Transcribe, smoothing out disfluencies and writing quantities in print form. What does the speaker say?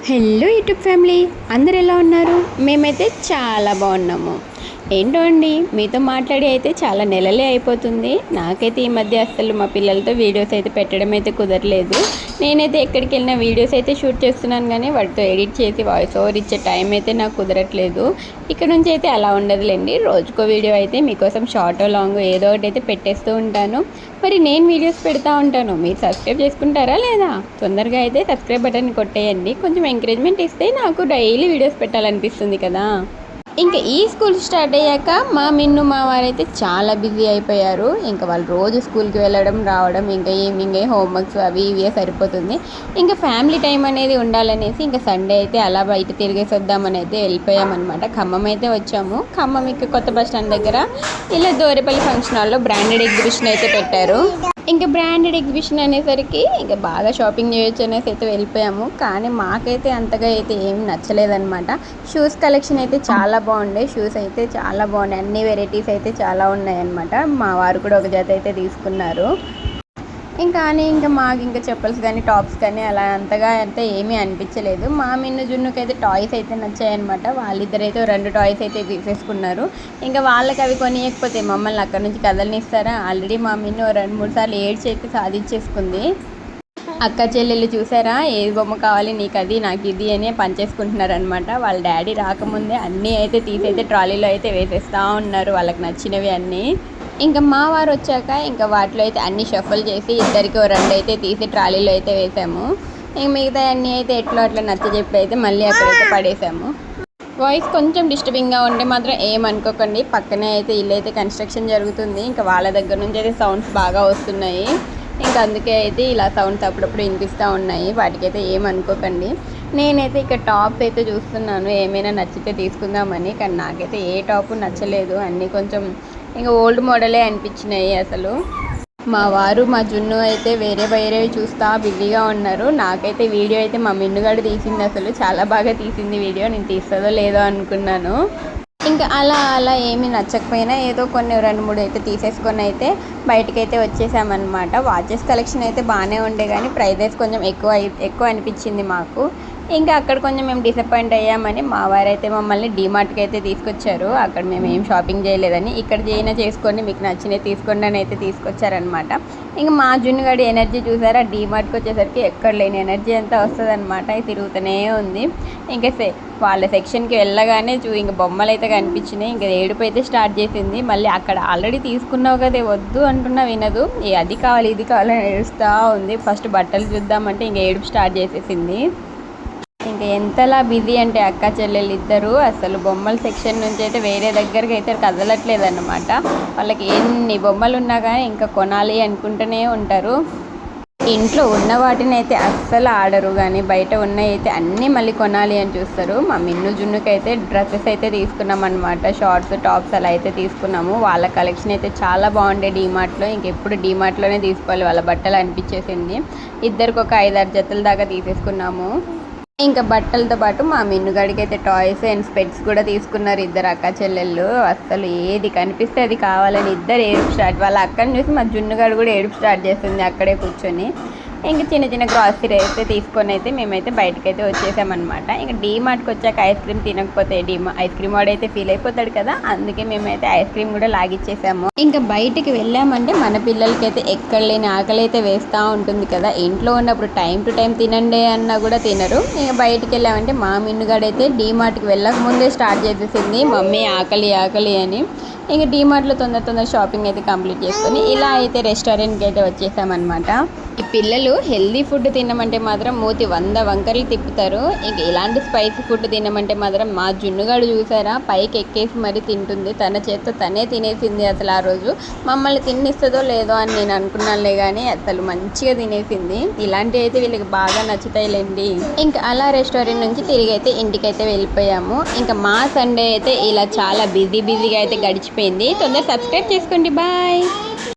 Hello YouTube family, అందరు ఎలా ఉన్నారు? మేమైతే చాలా బాగున్నాము. ఏంటో అండి, మీతో మాట్లాడి అయితే చాలా నెలలే అయిపోతుంది. నాకైతే ఈ మధ్య అసలు మా పిల్లలతో వీడియోస్ అయితే పెట్టడం అయితే కుదరలేదు. నేనైతే ఎక్కడికి వెళ్ళిన వీడియోస్ అయితే షూట్ చేస్తున్నాను, కానీ వాటితో ఎడిట్ చేసి వాయిస్ ఓవర్ ఇచ్చే టైం అయితే నాకు కుదరట్లేదు. ఇక్కడ నుంచి అయితే అలా ఉండదులేండి, రోజుకో వీడియో అయితే మీకోసం షార్ట్ లాంగ్ ఏదో ఒకటి అయితే పెట్టేస్తూ ఉంటాను. మరి నేను వీడియోస్ పెడతా ఉంటాను, మీరు సబ్స్క్రైబ్ చేసుకుంటారా లేదా? తొందరగా అయితే సబ్స్క్రైబ్ బటన్ కొట్టేయండి. కొంచెం ఎంకరేజ్మెంట్ ఇస్తే నాకు డైలీ వీడియోస్ పెట్టాలనిపిస్తుంది కదా. ఇంకా ఈ స్కూల్ స్టార్ట్ అయ్యాక మా మిన్ను మా వారైతే చాలా బిజీ అయిపోయారు. ఇంకా వాళ్ళు రోజు స్కూల్కి వెళ్ళడం రావడం, ఇంకా ఈవినింగ్ హోంవర్క్స్ అవి ఇవే సరిపోతుంది. ఇంకా ఫ్యామిలీ టైం అనేది ఉండాలనేసి ఇంకా సండే అయితే అలా బయట తిరిగేసి వద్దామని అయితే వెళ్ళిపోయామన్నమాట. ఖమ్మం అయితే వచ్చాము. ఖమ్మం ఇంకా కొత్త బస్ స్టాండ్ దగ్గర ఇలా దోరేపల్లి ఫంక్షన్ హాల్లో బ్రాండెడ్ ఎగ్జిబిషన్ అయితే పెట్టారు. ఇంకా బ్రాండెడ్ ఎగ్జిబిషన్ అనేసరికి ఇంకా బాగా షాపింగ్ చేయొచ్చు అనేసి అయితే వెళ్ళిపోయాము. కానీ మాకైతే అంతగా అయితే ఏం నచ్చలేదన్నమాట. షూస్ కలెక్షన్ అయితే చాలా బాగుండే, షూస్ అయితే చాలా బాగున్నాయి, అన్ని వెరైటీస్ అయితే చాలా ఉన్నాయన్నమాట. మా వారు కూడా ఒక జత అయితే తీసుకున్నారు. ఇంకా మాకు ఇంకా చెప్పల్స్ కానీ టాప్స్ కానీ అలా అంతగా అయితే ఏమీ అనిపించలేదు. మా మిన్ను జున్నుకి అయితే టాయ్స్ అయితే నచ్చాయన్నమాట. వాళ్ళిద్దరైతే 2 టాయ్స్ అయితే తీసేసుకున్నారు. ఇంకా వాళ్ళకి అవి కొనియకపోతే మమ్మల్ని అక్కడ నుంచి కదలనిస్తారా? ఆల్రెడీ మా మిన్ను 2-3 సార్లు ఏడ్చి అయితే సాధించేసుకుంది. అక్క చెల్లెళ్ళు చూసారా, ఏది బొమ్మ కావాలి నీకు, అది నాకు ఇది అని పనిచేసుకుంటున్నారనమాట. వాళ్ళ డాడీ రాకముందే అన్నీ అయితే తీసైతే ట్రాలీలో అయితే వేసేస్తూ ఉన్నారు, వాళ్ళకి నచ్చినవి అన్నీ. ఇంకా మా వారు వచ్చాక ఇంకా వాటిలో అయితే అన్ని షఫల్ చేసి ఇద్దరికి 2 అయితే తీసి ట్రాలీలో అయితే వేసాము. ఇంక మిగతా అన్నీ అయితే ఎట్లా అట్లా నచ్చజెప్పి అయితే మళ్ళీ అక్కడైతే పడేసాము. వాయిస్ కొంచెం డిస్టర్బింగ్గా ఉంటే మాత్రం ఏమనుకోకండి, పక్కనే అయితే ఇల్లు అయితే కన్స్ట్రక్షన్ జరుగుతుంది. ఇంకా వాళ్ళ దగ్గర నుంచి అయితే సౌండ్స్ బాగా వస్తున్నాయి. ఇంకా అందుకే అయితే ఇలా సౌండ్స్ అప్పుడప్పుడు వినిపిస్తూ ఉన్నాయి, వాటికైతే ఏమనుకోకండి. నేనైతే ఇక్కడ టాప్స్ అయితే చూస్తున్నాను, ఏమైనా నచ్చితే తీసుకుందామని. కానీ నాకైతే ఏ టాపు నచ్చలేదు, అన్నీ కొంచెం ఇంకా ఓల్డ్ మోడలే అనిపించినాయి అసలు. మా వారు మా జున్ను అయితే వేరేవి చూస్తూ బిజీగా ఉన్నారు. నాకైతే వీడియో అయితే మా మిన్నుగాడు తీసింది, అసలు చాలా బాగా తీసింది వీడియో. నేను తీస్తుందో లేదో అనుకున్నాను. ఇంకా అలా ఏమీ నచ్చకపోయినా ఏదో కొన్ని 2-3 అయితే తీసేసుకొని అయితే బయటకైతే వచ్చేసామన్నమాట. వాచెస్ కలెక్షన్ అయితే బాగానే ఉండే, కానీ ప్రైజెస్ కొంచెం ఎక్కువ అనిపించింది మాకు. ఇంకా అక్కడ కొంచెం మేము డిసప్పాయింట్ అయ్యామని మా వారైతే మమ్మల్ని డీమార్ట్కి అయితే తీసుకొచ్చారు. అక్కడ మేము ఏం షాపింగ్ చేయలేదని, ఇక్కడ చేసుకోండి మీకు నచ్చినవి తీసుకోండి అని అయితే తీసుకొచ్చారనమాట. ఇంకా మా జున్నుగాడి ఎనర్జీ చూసారా, డీమార్ట్కి వచ్చేసరికి ఎక్కడ లేని ఎనర్జీ అంతా వస్తుందన్నమాట. అది తిరుగుతూనే ఉంది. ఇంకా వాళ్ళ సెక్షన్కి వెళ్ళగానే ఇంకా బొమ్మలు అయితే కనిపించినాయి. ఇంకా ఏడుపు అయితే స్టార్ట్ చేసింది. మళ్ళీ అక్కడ ఆల్రెడీ తీసుకున్నావు కదా, వద్దు అంటున్నా వినదు, అది కావాలి ఇది కావాలని ఏడుస్తూ ఉంది. ఫస్ట్ బట్టలు చూద్దామంటే ఇంకా ఏడుపు స్టార్ట్ చేసేసింది. ఇంకా ఎంతలా బిజీ అంటే అక్క చెల్లెలు ఇద్దరు అసలు బొమ్మల సెక్షన్ నుంచి అయితే వేరే దగ్గరికి అయితే కదలట్లేదు అన్నమాట. వాళ్ళకి ఎన్ని బొమ్మలు ఉన్నా కానీ ఇంకా కొనాలి అనుకుంటూనే ఉంటారు. ఇంట్లో ఉన్న వాటిని అయితే అస్సలు ఆడరు, కానీ బయట ఉన్నవి అయితే అన్నీ మళ్ళీ కొనాలి అని చూస్తారు. మా మిన్ను జున్నుకి అయితే డ్రెస్సెస్ అయితే తీసుకున్నాం అనమాట, షార్ట్స్ టాప్స్ అలా అయితే తీసుకున్నాము. వాళ్ళ కలెక్షన్ అయితే చాలా బాగుండే డీమార్ట్లో. ఇంకెప్పుడు డీమార్ట్లోనే తీసుకోవాలి వాళ్ళ బట్టలు అనిపించేసింది. ఇద్దరికి ఒక 5-6 జతల దాకా తీసేసుకున్నాము. ఇంకా బట్టలతో పాటు మా మిన్నుగాడికి అయితే టాయ్స్ అండ్ స్పెట్స్ కూడా తీసుకున్నారు ఇద్దరు అక్క చెల్లెళ్ళు. అసలు ఏది కనిపిస్తే అది కావాలని ఇద్దరు ఏడుపు స్టార్ట్. వాళ్ళ అక్కని చూసి మా జున్నుగాడు కూడా ఏడుపు స్టార్ట్ చేస్తుంది అక్కడే కూర్చొని. ఇంకా చిన్న గ్రాసరీ అయితే తీసుకొని అయితే మేమైతే బయటకైతే వచ్చేసామన్నమాట. ఇంకా డీమార్ట్కి వచ్చాక ఐస్ క్రీమ్ తినకపోతే ఐస్ క్రీమ్ వాడైతే ఫీల్ అయిపోతాడు కదా, అందుకే మేమైతే ఐస్ క్రీమ్ కూడా లాగిచ్చేసాము. ఇంకా బయటికి వెళ్ళామంటే మన పిల్లలకి అయితే ఎక్కడ లేని ఆకలి అయితే వేస్తూ ఉంటుంది కదా. ఇంట్లో ఉన్నప్పుడు టైం టు టైం తినండి అన్నా కూడా తినరు. ఇంకా బయటికి వెళ్ళామంటే మా మిన్నుగాడైతే డీమార్ట్కి వెళ్ళక ముందే స్టార్ట్ చేసేసింది, మమ్మీ ఆకలి అని. ఇంకా డీమార్ట్లో తొందర షాపింగ్ అయితే కంప్లీట్ చేసుకొని ఇలా అయితే రెస్టారెంట్కి అయితే వచ్చేసామన్నమాట. ఈ పిల్లలు హెల్దీ ఫుడ్ తినమంటే మాత్రం మూతి 100 వంకర్లు తిప్పుతారు. ఇంక ఇలాంటి స్పైసీ ఫుడ్ తినమంటే మాత్రం మా జున్నుగాడు చూసారా, పైకి ఎక్కేసి మరీ తింటుంది. తన చేత్తో తనే తినేసింది. అసలు ఆ రోజు మమ్మల్ని తినిస్తుందో లేదో అని నేను అనుకున్నానులే, కానీ అసలు మంచిగా తినేసింది. ఇలాంటివి అయితే వీళ్ళకి బాగా నచ్చుతాయిలేండి. ఇంకా అలా రెస్టారెంట్ నుంచి తిరిగి అయితే ఇంటికైతే వెళ్ళిపోయాము. ఇంకా మా సండే అయితే ఇలా చాలా బిజీగా అయితే గడిచిపోయింది. తొందరగా సబ్స్క్రైబ్ చేసుకోండి. బాయ్.